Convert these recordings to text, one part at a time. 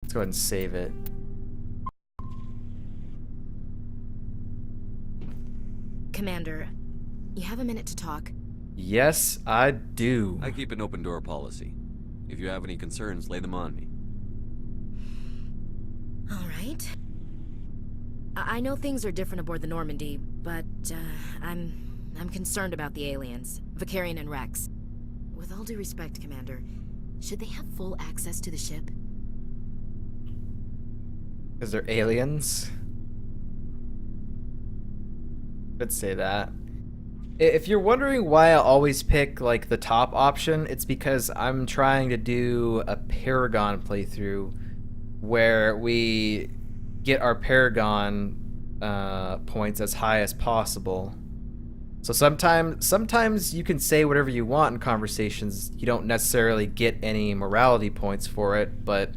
Let's go ahead and save it. Commander, you have a minute to talk? Yes, I do. I keep an open door policy. If you have any concerns, lay them on me. All right. I know things are different aboard the Normandy, but I'm concerned about the aliens, Vicarian and Wrex. With all due respect, Commander, should they have full access to the ship? Because they're aliens. Could say that. If you're wondering why I always pick like the top option, it's because I'm trying to do a Paragon playthrough where we get our Paragon points as high as possible. So sometimes you can say whatever you want in conversations. You don't necessarily get any morality points for it, but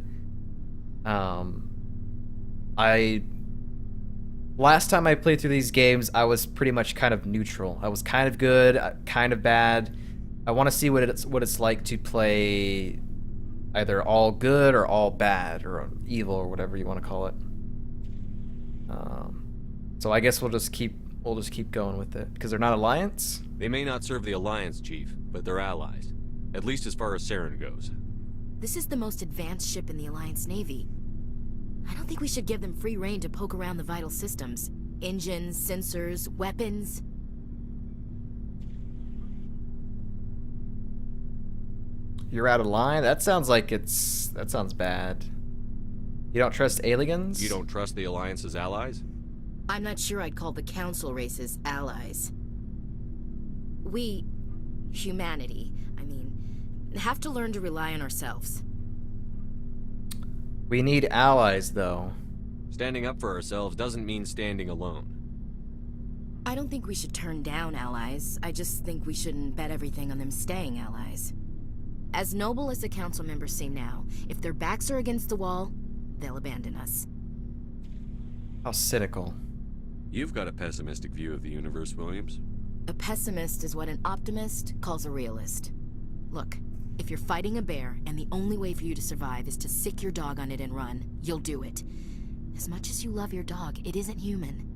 last time I played through these games, I was pretty much kind of neutral. I was kind of good, kind of bad. I want to see what it's like to play either all good or all bad or evil or whatever you want to call it. So I guess we'll just keep going with it because they're not Alliance. They may not serve the Alliance, Chief, but they're allies. At least as far as Saren goes. This is the most advanced ship in the Alliance Navy. I don't think we should give them free rein to poke around the vital systems. Engines, sensors, weapons. You're out of line? That sounds bad. You don't trust aliens? You don't trust the Alliance's allies? I'm not sure I'd call the Council races allies. We, humanity, I mean, have to learn to rely on ourselves. We need allies, though. Standing up for ourselves doesn't mean standing alone. I don't think we should turn down allies. I just think we shouldn't bet everything on them staying allies. As noble as the Council members seem now, if their backs are against the wall, they'll abandon us. How cynical. You've got a pessimistic view of the universe, Williams. A pessimist is what an optimist calls a realist. Look, if you're fighting a bear and the only way for you to survive is to sick your dog on it and run, you'll do it. As much as you love your dog, it isn't human.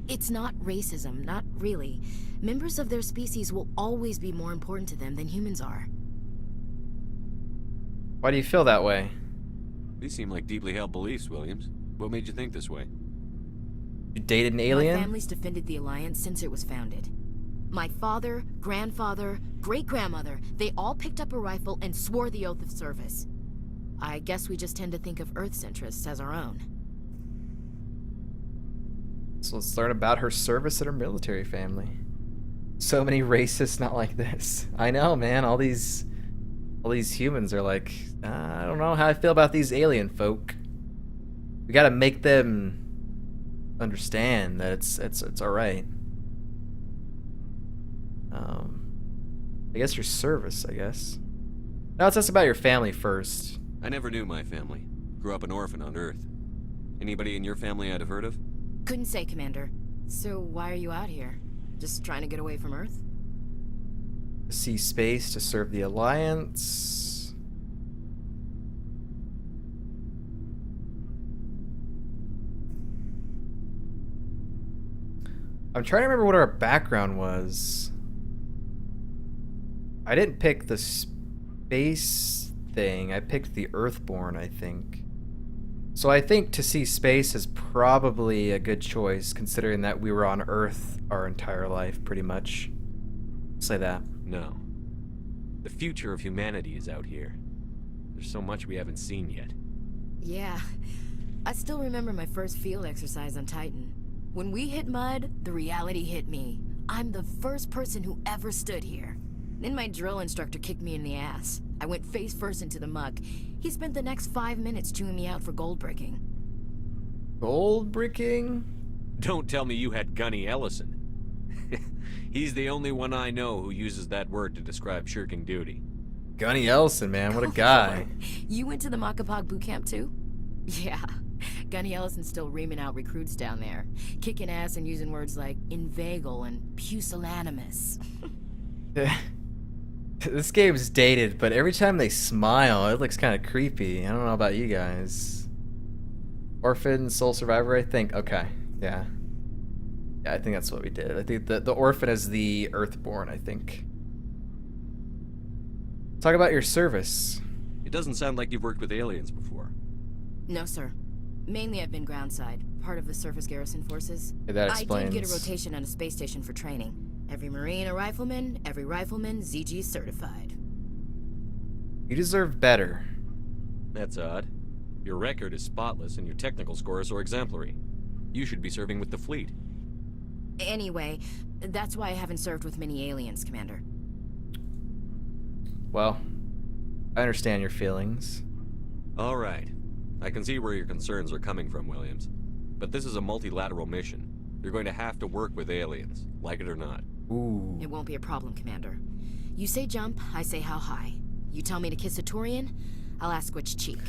It's not racism, not really. Members of their species will always be more important to them than humans are. Why do you feel that way? These seem like deeply held beliefs, Williams. What made you think this way? You dated an alien? My family's defended the Alliance since it was founded. My father, grandfather, great-grandmother, they all picked up a rifle and swore the oath of service. I guess we just tend to think of Earth's interests as our own. So let's learn about her service and her military family. So many racists not like this. I know, man. All these humans are like, I don't know how I feel about these alien folk. We gotta make them understand that it's all right. I guess your service, I guess. Now tell us about your family first. I never knew my family. Grew up an orphan on Earth. Anybody in your family I'd have heard of? Couldn't say, Commander. So why are you out here? Just trying to get away from Earth? To see space, to serve the Alliance. I'm trying to remember what our background was. I didn't pick the space thing. I picked the Earthborn, I think. So I think to see space is probably a good choice, considering that we were on Earth our entire life, pretty much. Say that. No. The future of humanity is out here. There's so much we haven't seen yet. Yeah. I still remember my first field exercise on Titan. When we hit mud, the reality hit me. I'm the first person who ever stood here. Then my drill instructor kicked me in the ass. I went face first into the muck. He spent the next 5 minutes chewing me out for gold bricking. Gold bricking? Don't tell me you had Gunny Ellison. He's the only one I know who uses that word to describe shirking duty. Gunny Ellison, man, what a guy. You went to the Makapog boot camp too? Yeah. Gunny Ellison's still reaming out recruits down there. Kicking ass and using words like inveigle and pusillanimous. This game's dated, but every time they smile, it looks kind of creepy. I don't know about you guys. Orphan, sole survivor, I think. Okay, yeah. Yeah, I think that's what we did. I think the orphan is the Earthborn, I think. Talk about your service. It doesn't sound like you've worked with aliens before. No, sir. Mainly I've been groundside, part of the surface garrison forces. Okay, that I explains. did get a rotation on a space station for training. Every Marine a rifleman, every rifleman ZG certified. You deserve better. That's odd. Your record is spotless and your technical scores are exemplary. You should be serving with the fleet. Anyway, that's why I haven't served with many aliens, Commander. Well, I understand your feelings. All right. I can see where your concerns are coming from, Williams. But this is a multilateral mission. You're going to have to work with aliens, like it or not. Ooh. It won't be a problem, Commander. You say jump, I say how high. You tell me to kiss a Turian, I'll ask which cheek.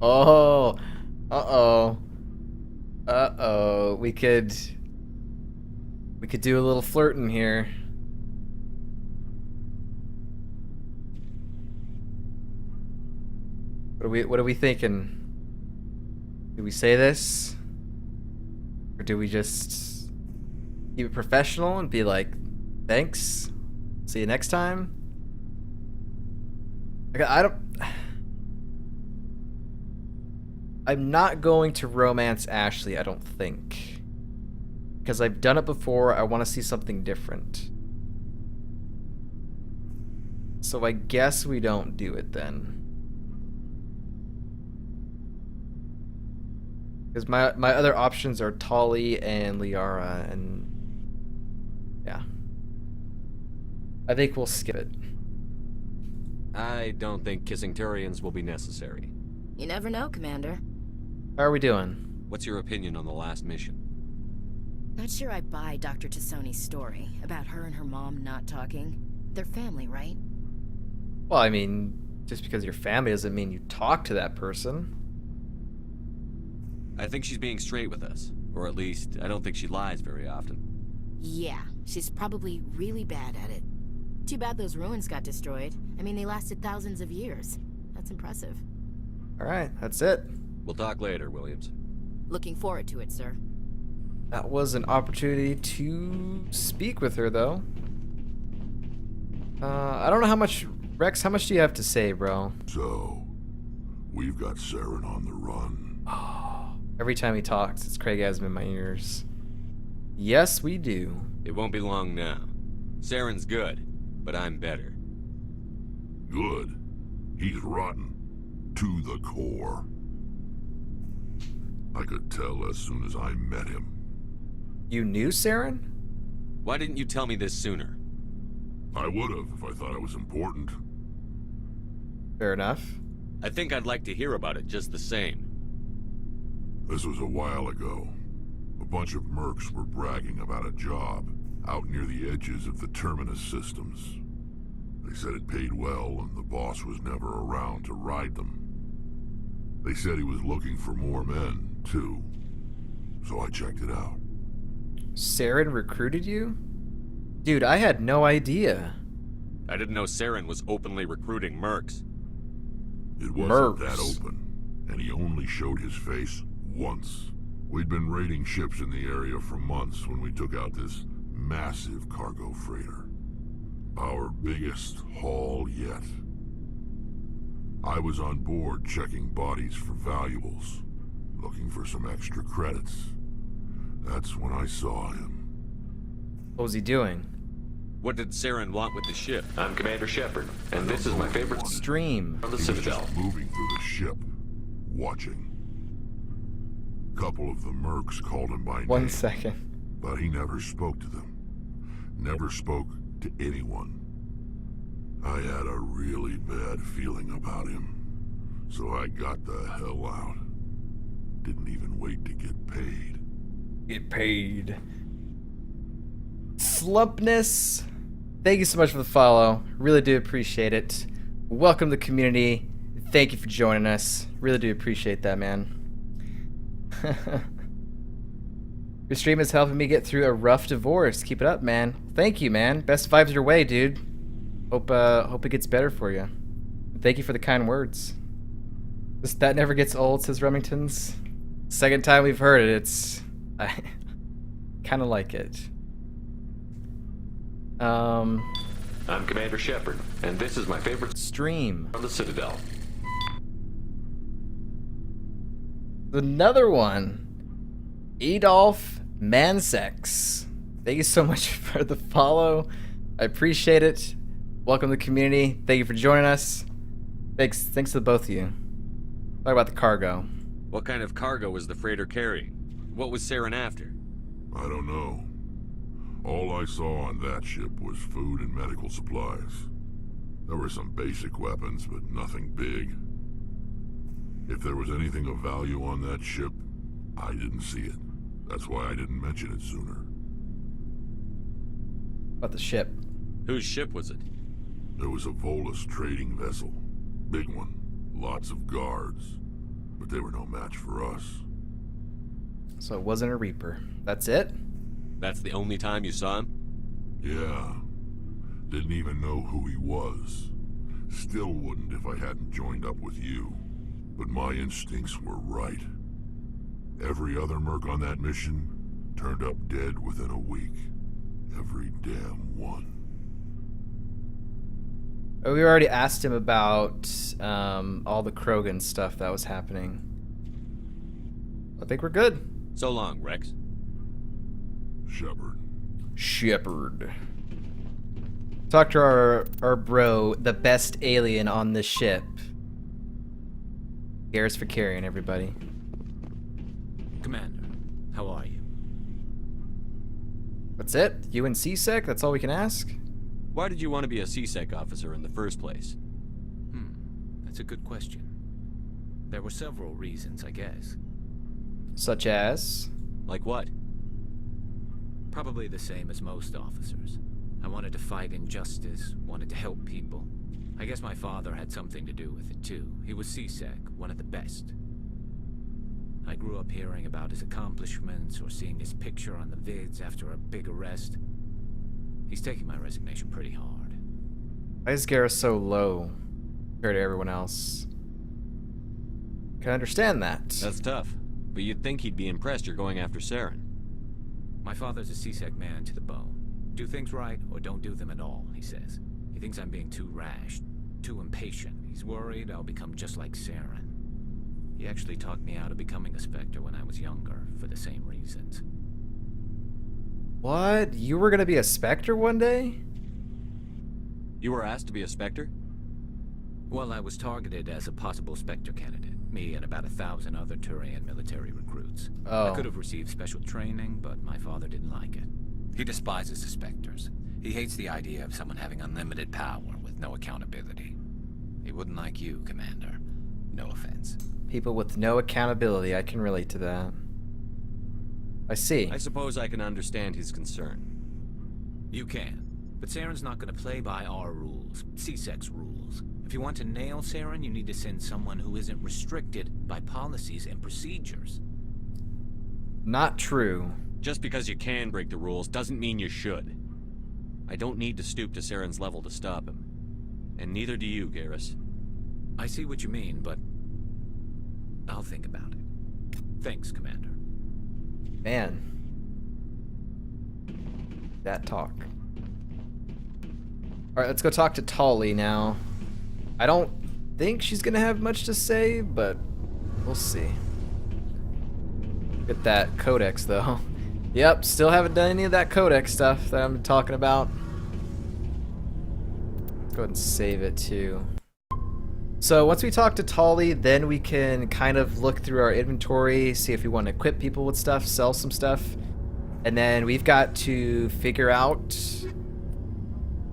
Oh. Uh-oh. Uh-oh. We could do a little flirting here. What are we thinking? Do we say this? Or do we just keep it professional and be like, thanks, see you next time? Like, I'm not going to romance Ashley, I don't think. Because I've done it before, I want to see something different. So I guess we don't do it then. Because my other options are Tali and Liara, and yeah. I think we'll skip it. I don't think kissing Turians will be necessary. You never know, Commander. How are we doing? What's your opinion on the last mission? Not sure I buy Dr. Tassoni's story about her and her mom not talking. They're family, right? Well, I mean, just because you're family doesn't mean you talk to that person. I think she's being straight with us. Or at least, I don't think she lies very often. Yeah, she's probably really bad at it. Too bad those ruins got destroyed. I mean, they lasted thousands of years. That's impressive. Alright, that's it. We'll talk later, Williams. Looking forward to it, sir. That was an opportunity to speak with her, though. I don't know how much... Wrex, how much do you have to say, bro? So, we've got Saren on the run. Every time he talks, it's Craigasm in my ears. Yes, we do. It won't be long now. Saren's good, but I'm better. Good. He's rotten. To the core. I could tell as soon as I met him. You knew Saren? Why didn't you tell me this sooner? I would've if I thought it was important. Fair enough. I think I'd like to hear about it just the same. This was a while ago. A bunch of mercs were bragging about a job out near the edges of the Terminus systems. They said it paid well and the boss was never around to ride them. They said he was looking for more men, too. So I checked it out. Saren recruited you? Dude, I had no idea. I didn't know Saren was openly recruiting mercs. It wasn't Mercs. that open, and he only showed his face once. We'd been raiding ships in the area for months when we took out this massive cargo freighter. Our biggest haul yet. I was on board checking bodies for valuables, looking for some extra credits. That's when I saw him. What was he doing? What did Saren want with the ship? I'm Commander Shepard, and this is my favorite Stream. from the He was Citadel. just moving through the ship, watching. Couple of the mercs called him by One name, second. but he never spoke to them. Never spoke to anyone. I had a really bad feeling about him, so I got the hell out. Didn't even wait to get paid. Get paid. Slumpness. Thank you so much for the follow. Really do appreciate it. Welcome to the community. Thank you for joining us. Really do appreciate that, man. Your stream is helping me get through a rough divorce. Keep it up, man. Thank you, man. Best vibes your way, dude. Hope it gets better for you. Thank you for the kind words. That never gets old, says Remington's. Second time we've heard it, I kind of like it. I'm Commander Shepard, and this is my favorite Stream. from the Citadel. Another one. Adolf Mansex. Thank you so much for the follow. I appreciate it. Welcome to the community. Thank you for joining us. Thanks to the both of you. Talk about the cargo. What kind of cargo was the freighter carrying? What was Saren after? I don't know. All I saw on that ship was food and medical supplies. There were some basic weapons, but nothing big. If there was anything of value on that ship, I didn't see it. That's why I didn't mention it sooner. About the ship. Whose ship was it? There was a Volus trading vessel. Big one. Lots of guards. But they were no match for us. So it wasn't a Reaper. That's it? That's the only time you saw him? Yeah. Didn't even know who he was. Still wouldn't if I hadn't joined up with you. But my instincts were right. Every other merc on that mission turned up dead within a week. Every damn one. Oh, we already asked him about all the Krogan stuff that was happening. I think we're good. So long, Wrex. Shepard. Talk to our bro, the best alien on the ship. Garrus for carrying, everybody. Commander, how are you? That's it? You and C-Sec? That's all we can ask? Why did you want to be a C-Sec officer in the first place? That's a good question. There were several reasons, I guess. Such as? Like what? Probably the same as most officers. I wanted to fight injustice, wanted to help people. I guess my father had something to do with it too. He was C-Sec, one of the best. I grew up hearing about his accomplishments or seeing his picture on the vids after a big arrest. He's taking my resignation pretty hard. Why is Garrus so low compared to everyone else? Can understand that. That's tough. But you'd think he'd be impressed you're going after Saren. My father's a C-Sec man to the bone. Do things right or don't do them at all, he says. He thinks I'm being too rash, too impatient. He's worried I'll become just like Saren. He actually talked me out of becoming a Spectre when I was younger, for the same reasons. What? You were gonna be a Spectre one day? You were asked to be a Spectre? Well, I was targeted as a possible Spectre candidate. Me and about 1,000 other Turian military recruits. Oh. I could have received special training, but my father didn't like it. He despises the Spectres. He hates the idea of someone having unlimited power with no accountability. He wouldn't like you, Commander. No offense. People with no accountability, I can relate to that. I see. I suppose I can understand his concern. You can. But Saren's not going to play by our rules, C-Sec's rules. If you want to nail Saren, you need to send someone who isn't restricted by policies and procedures. Not true. Just because you can break the rules doesn't mean you should. I don't need to stoop to Saren's level to stop him. And neither do you, Garrus. I see what you mean, but I'll think about it. Thanks, Commander. Man. That talk. Alright, let's go talk to Tali now. I don't think she's gonna have much to say, but we'll see. Get that Codex, though. Yep, still haven't done any of that Codex stuff that I'm talking about. Let's go ahead and save it, too. So once we talk to Tali, then we can kind of look through our inventory, see if we want to equip people with stuff, sell some stuff. And then we've got to figure out,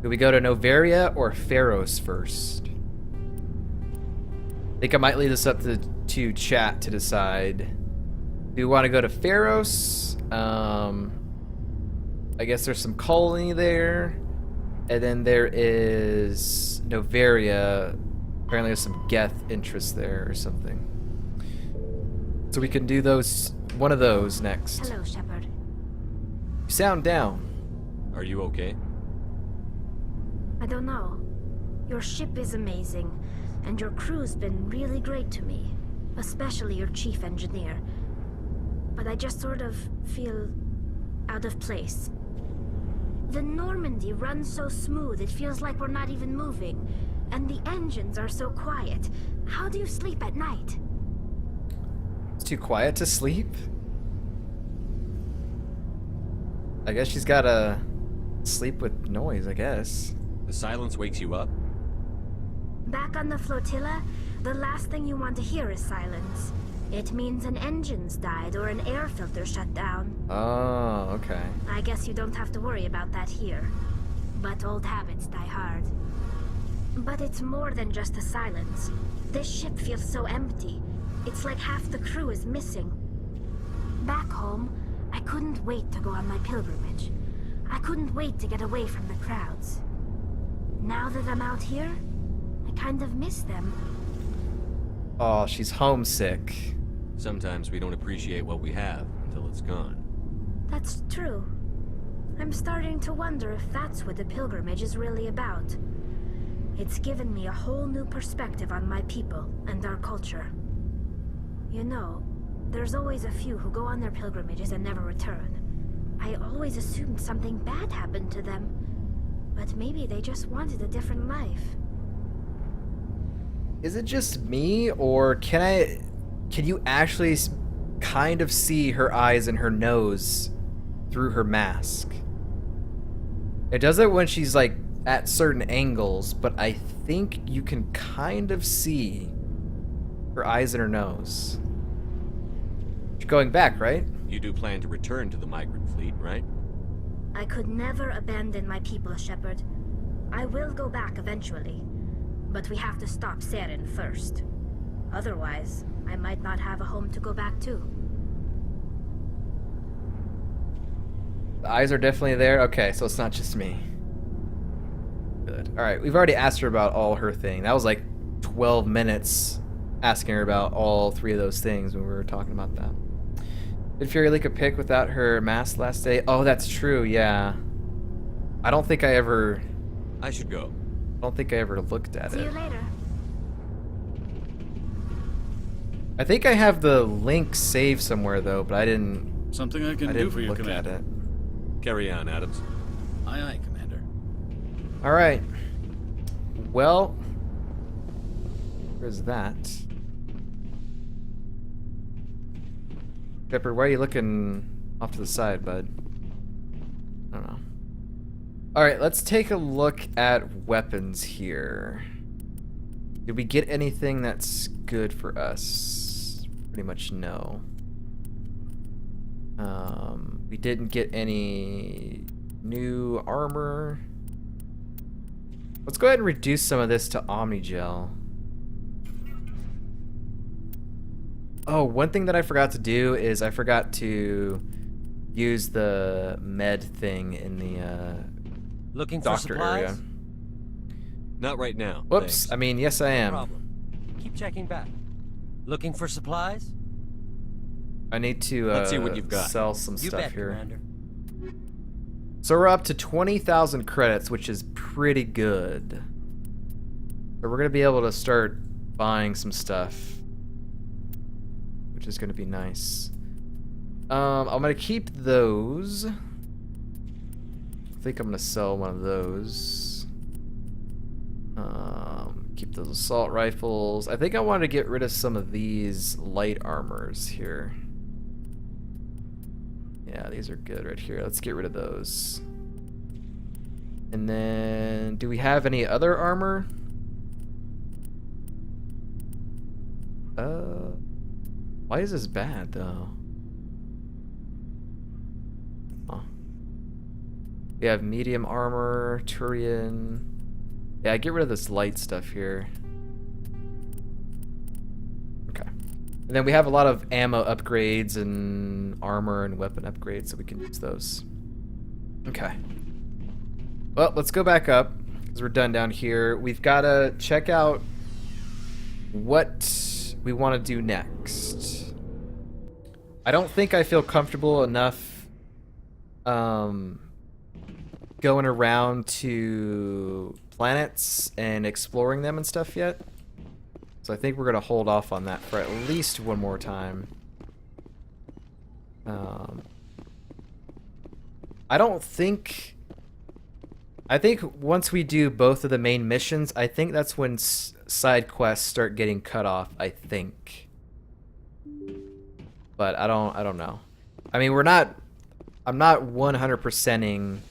do we go to Noveria or Feros first? I think I might leave this up to chat to decide. Do we want to go to Feros? I guess there's some colony there. And then there is Noveria. Apparently there's some Geth interest there or something. So we can do those, one of those next. Hello, Shepard. You sound down. Are you okay? I don't know. Your ship is amazing. and your crew's been really great to me, especially your chief engineer. But I just sort of feel out of place. The Normandy runs so smooth it feels like we're not even moving, and the engines are so quiet. How do you sleep at night? It's too quiet to sleep? I guess she's gotta sleep with noise, I guess. The silence wakes you up? Back on the flotilla, the last thing you want to hear is silence. It means an engine's died or an air filter shut down. Oh, okay. I guess you don't have to worry about that here. But old habits die hard. But it's more than just the silence. This ship feels so empty. It's like half the crew is missing. Back home, I couldn't wait to go on my pilgrimage. I couldn't wait to get away from the crowds. Now that I'm out here, I kind of miss them. Oh, she's homesick. Sometimes we don't appreciate what we have until it's gone. That's true. I'm starting to wonder if that's what the pilgrimage is really about. It's given me a whole new perspective on my people and our culture. You know, there's always a few who go on their pilgrimages and never return. I always assumed something bad happened to them, but maybe they just wanted a different life. Is it just me, or can you actually kind of see her eyes and her nose through her mask? It does it when she's like at certain angles, but I think you can kind of see her eyes and her nose. You're going back, right? You do plan to return to the migrant fleet, right? I could never abandon my people, Shepard. I will go back eventually, but we have to stop Saren first. Otherwise, I might not have a home to go back to. The eyes are definitely there. Okay, so it's not just me. Good. Alright, we've already asked her about all her thing. That was like 12 minutes asking her about all three of those things when we were talking about that. Did Fury leak a pic without her mask last day? Oh, that's true, yeah. I don't think I ever looked at See you it. later. I think I have the link saved somewhere though, but I didn't Something I can do for you, look at Commander. it. Carry on, Adams. Aye, aye, Commander. All right. Well, where's that? Shepard, why are you looking off to the side, bud? I don't know. All right, let's take a look at weapons here. Did we get anything that's good for us? Pretty much no. We didn't get any new armor. Let's go ahead and reduce some of this to Omnigel. Oh, one thing that I forgot to do is I forgot to use the med thing in the Looking for doctor supplies? area. Not right now. Whoops, thanks. I mean, yes I No am. problem. Keep checking back. Looking for supplies? I need to Let's see what you've got. sell some You stuff bet, here. Commander. So we're up to 20,000 credits, which is pretty good. So we're gonna be able to start buying some stuff, which is gonna be nice. I'm gonna keep those. I think I'm gonna sell one of those. Keep those assault rifles. I think I want to get rid of some of these light armors here. Yeah, these are good right here. Let's get rid of those. And then, do we have any other armor? Why is this bad though? Oh. We have medium armor, Turian. Yeah, get rid of this light stuff here. Okay. And then we have a lot of ammo upgrades and armor and weapon upgrades, so we can use those. Okay. Well, let's go back up, because we're done down here. We've got to check out what we want to do next. I don't think I feel comfortable enough going around to planets and exploring them and stuff yet. So I think we're gonna hold off on that for at least one more time. I don't think... I think once we do both of the main missions, I think that's when side quests start getting cut off, I think. But I don't know. I mean, I'm not 100%ing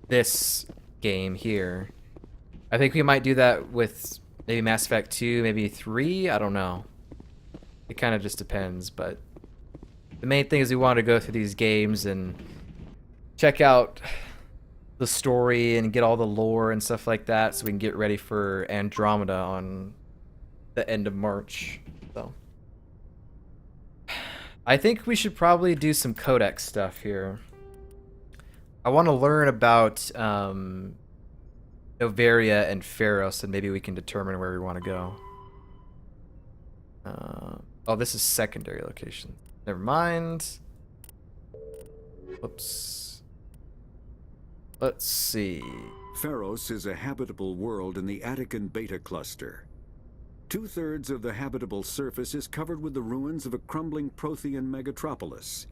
this game here. I think we might do that with maybe Mass Effect 2, maybe 3, I don't know. It kind of just depends, but the main thing is we want to go through these games and check out the story and get all the lore and stuff like that so we can get ready for Andromeda on the end of March. So I think we should probably do some Codex stuff here. I want to learn about Noveria and Feros, and maybe we can determine where we want to go. Oh, this is secondary location. Never mind. Whoops. Let's see. Feros is a habitable world in the Attican Beta Cluster. 2/3 of the habitable surface is covered with the ruins of a crumbling Prothean megatropolis.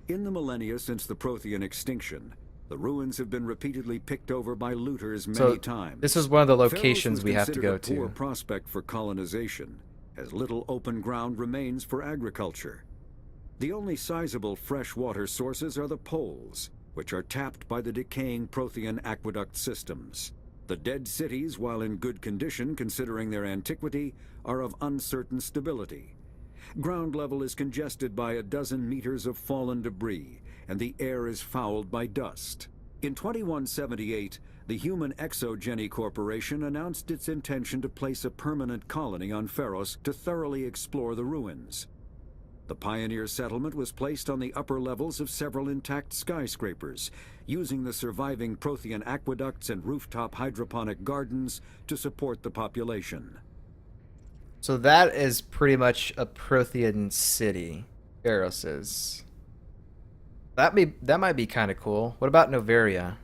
In the millennia since the Prothean extinction, the ruins have been repeatedly picked over by looters many times. This is one of the locations we have to go a poor to. prospect for colonization, as little open ground remains for agriculture. The only sizable freshwater sources are the poles, which are tapped by the decaying Prothean aqueduct systems. The dead cities, while in good condition considering their antiquity, are of uncertain stability. Ground level is congested by a dozen meters of fallen debris, and the air is fouled by dust. In 2178, the Human Exogeny Corporation announced its intention to place a permanent colony on Feros to thoroughly explore the ruins. The pioneer settlement was placed on the upper levels of several intact skyscrapers, using the surviving Prothean aqueducts and rooftop hydroponic gardens to support the population. So that is pretty much a Prothean city. Garrus is. That might be kind of cool. What about Noveria?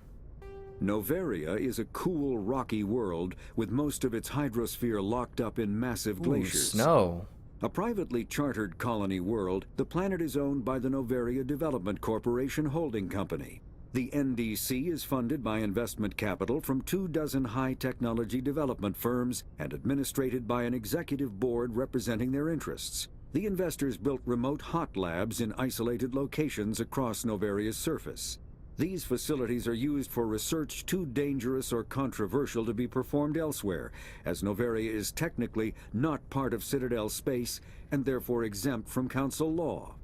Noveria is a cool, rocky world with most of its hydrosphere locked up in massive glaciers. Snow. A privately chartered colony world, the planet is owned by the Noveria Development Corporation Holding Company. The NDC is funded by investment capital from 24 high-technology development firms and administrated by an executive board representing their interests. The investors built remote hot labs in isolated locations across Noveria's surface. These facilities are used for research too dangerous or controversial to be performed elsewhere, as Noveria is technically not part of Citadel space and therefore exempt from Council law.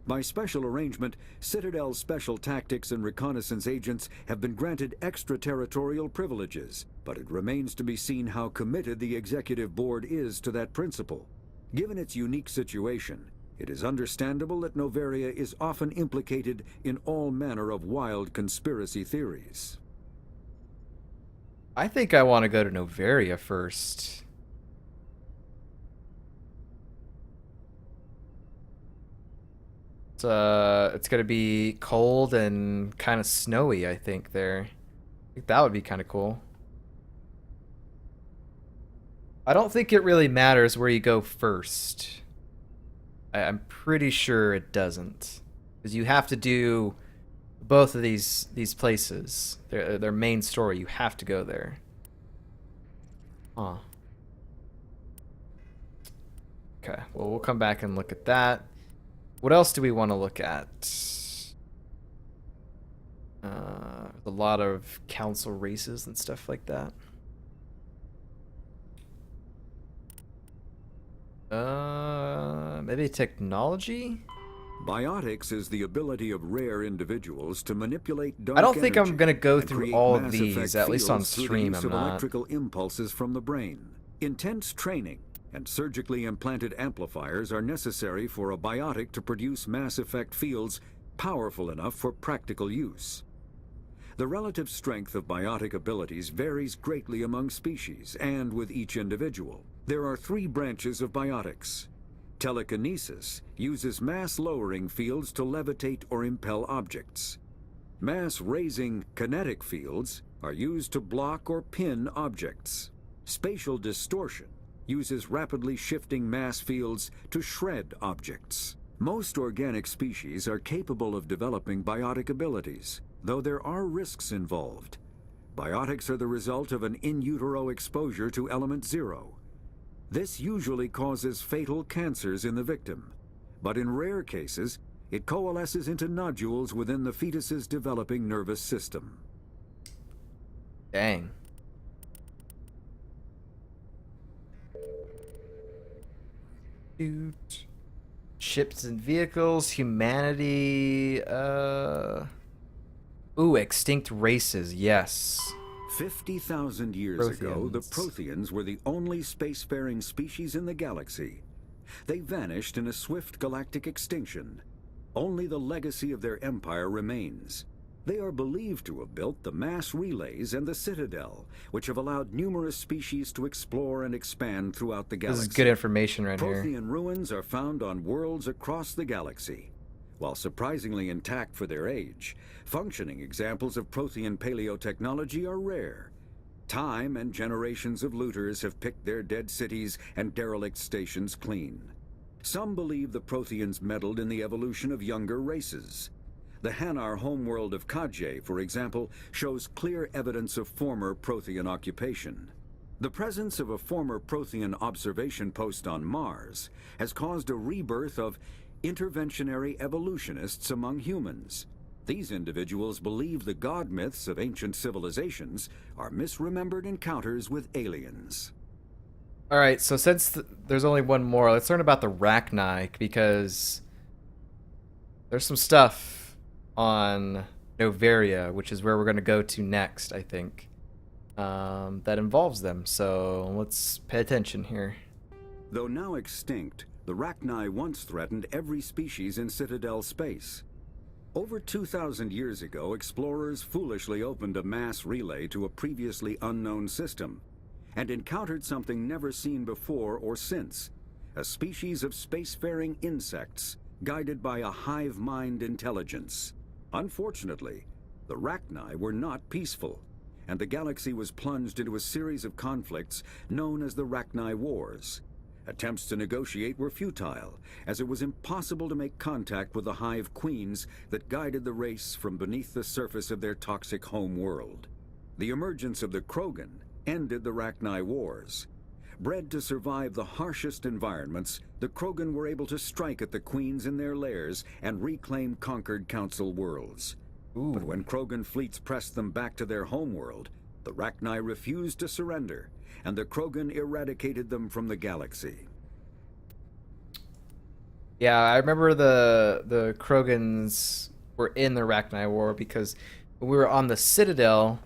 By special arrangement, Citadel's special tactics and reconnaissance agents have been granted extraterritorial privileges, but it remains to be seen how committed the Executive Board is to that principle. Given its unique situation, it is understandable that Noveria is often implicated in all manner of wild conspiracy theories. I think I want to go to Noveria first. It's gonna be cold and kind of snowy, I think, there. I think that would be kind of cool. I don't think it really matters where you go first. I'm pretty sure it doesn't, because you have to do both of these places. Their main story. You have to go there. Huh. Okay. Well, we'll come back and look at that. What else do we want to look at? A lot of council races and stuff like that. Maybe technology? Biotics is the ability of rare individuals to manipulate dark I don't think I'm energy gonna go and through create all of mass these, effect at least on fields through the stream use I'm of not. electrical impulses from the brain. Intense training and surgically implanted amplifiers are necessary for a biotic to produce mass effect fields powerful enough for practical use. The relative strength of biotic abilities varies greatly among species and with each individual. There are 3 branches of biotics. Telekinesis uses mass-lowering fields to levitate or impel objects. Mass-raising kinetic fields are used to block or pin objects. Spatial distortion uses rapidly shifting mass fields to shred objects. Most organic species are capable of developing biotic abilities, though there are risks involved. Biotics are the result of an in utero exposure to element 0. This usually causes fatal cancers in the victim, but in rare cases, it coalesces into nodules within the fetus's developing nervous system. Dang. Dude. Ships and vehicles, humanity, Ooh, extinct races, yes. 50,000 years ago, the Protheans were the only spacefaring species in the galaxy. They vanished in a swift galactic extinction. Only the legacy of their empire remains. They are believed to have built the mass relays and the Citadel, which have allowed numerous species to explore and expand throughout the galaxy. This is good information right here. Prothean ruins are found on worlds across the galaxy. While surprisingly intact for their age, functioning examples of Prothean paleotechnology are rare. Time and generations of looters have picked their dead cities and derelict stations clean. Some believe the Protheans meddled in the evolution of younger races. The Hanar homeworld of Kajay, for example, shows clear evidence of former Prothean occupation. The presence of a former Prothean observation post on Mars has caused a rebirth of interventionary evolutionists among humans. These individuals believe the god myths of ancient civilizations are misremembered encounters with aliens. Alright, so since there's only one more, let's learn about the Rachni, because there's some stuff on Noveria, which is where we're going to go to next, I think, that involves them. So let's pay attention here. Though now extinct, the Rachni once threatened every species in Citadel space. Over 2,000 years ago, explorers foolishly opened a mass relay to a previously unknown system and encountered something never seen before or since, a species of spacefaring insects guided by a hive mind intelligence. Unfortunately, the Rachni were not peaceful, and the galaxy was plunged into a series of conflicts known as the Rachni Wars. Attempts to negotiate were futile, as it was impossible to make contact with the hive queens that guided the race from beneath the surface of their toxic home world. The emergence of the Krogan ended the Rachni Wars. Bred to survive the harshest environments, the Krogan were able to strike at the queens in their lairs and reclaim conquered council worlds. Ooh. But when Krogan fleets pressed them back to their homeworld, the Rachni refused to surrender, and the Krogan eradicated them from the galaxy. Yeah, I remember the Krogans were in the Rachni War because we were on the Citadel,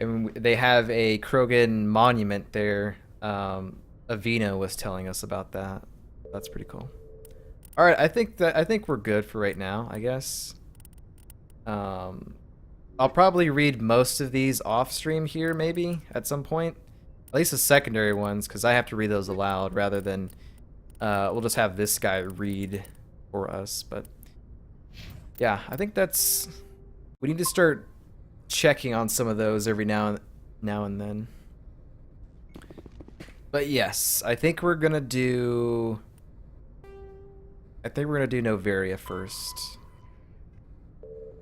and they have a Krogan monument there. Avina was telling us about that. That's pretty cool. All right, I think we're good for right now, I guess. I'll probably read most of these off stream here, maybe at some point, at least the secondary ones, because I have to read those aloud rather than we'll just have this guy read for us. But yeah, I think we need to start checking on some of those every now and then. But yes, I think we're gonna do Noveria first.